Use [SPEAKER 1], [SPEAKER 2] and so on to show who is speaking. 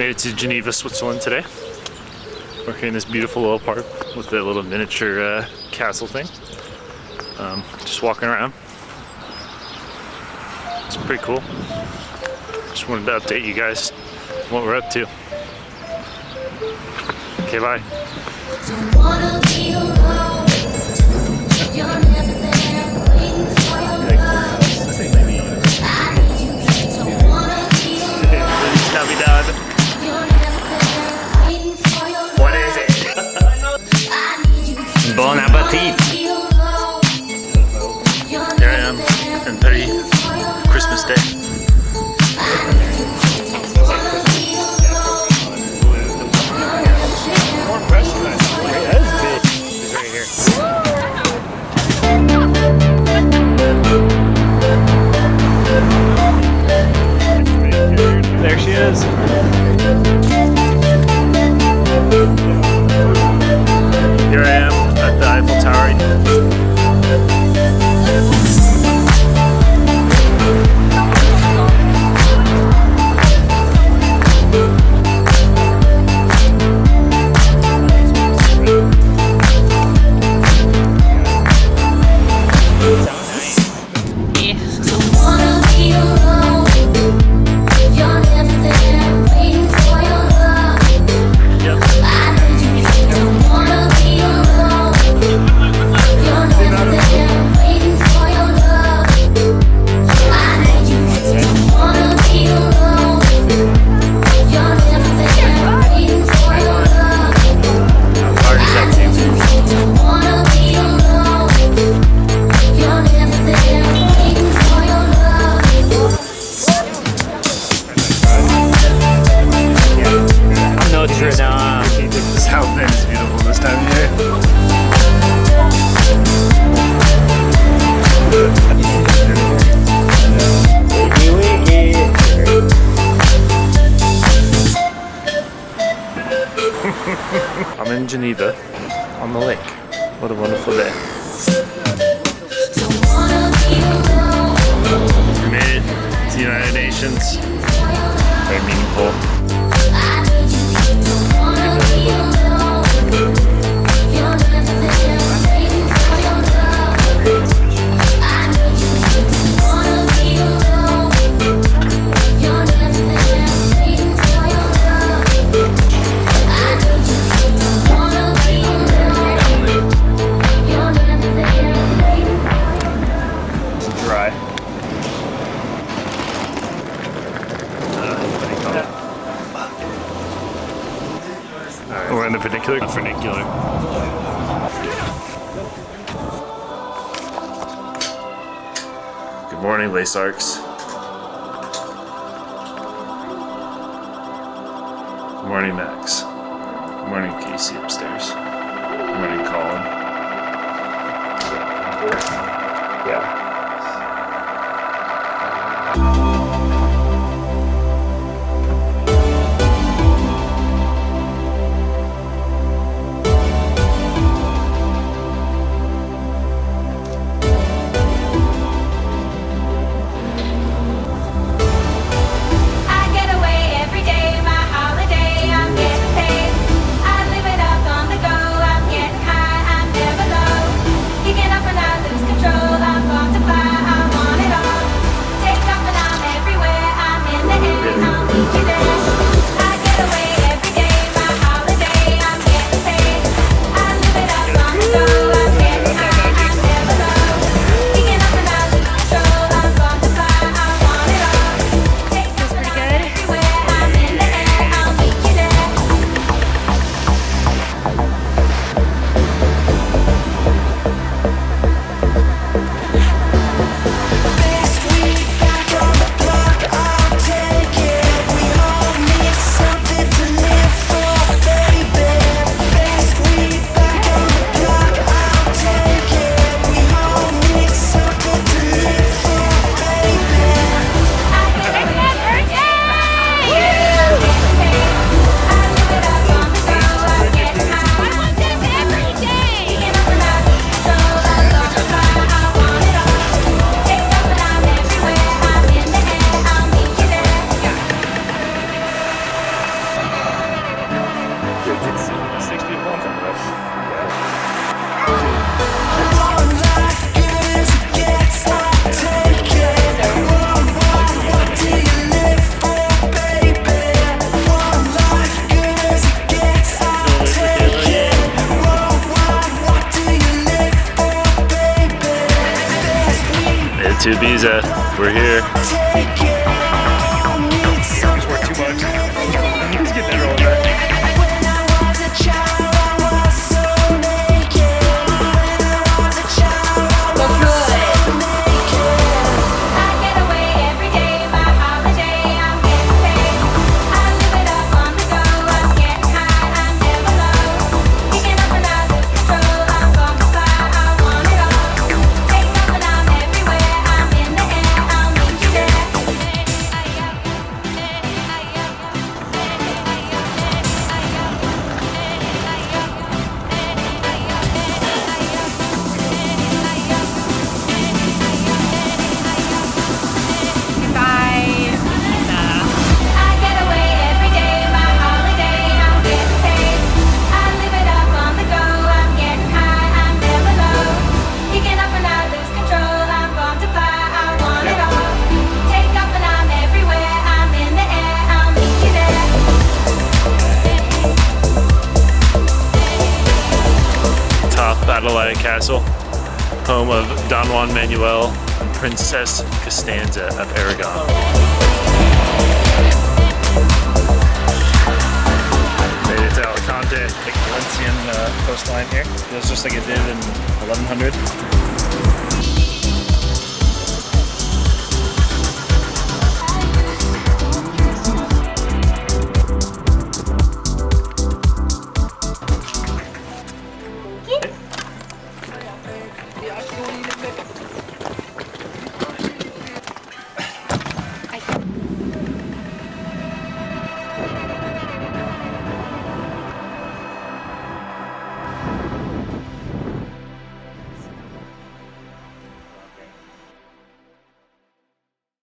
[SPEAKER 1] Made it to Geneva, Switzerland today. Working in this beautiful little park with the little miniature castle thing. Just walking around. It's pretty cool. Just wanted to update you guys what we're up to. Okay, bye. Navidad. What is it? Bon appetit. Here I am, and very Christmas Day. More fresh than that. That is big. It's right here. There she is. Here I am at the Eiffel Tower. I'm in Geneva on the lake. What a wonderful day. We made it to the United Nations. Very meaningful. We're in the funicular. Good morning, Lace Arcs. Good morning, Max. Good morning, Casey upstairs. Good morning, Colin. Yeah. to Ibiza. We're here. It's worth $2. Let's get that rolling back. Castle, home of Don Juan Manuel and Princess Costanza of Aragon. Made it to Alicante, like Valencian coastline here. Feels just like it did in 1100.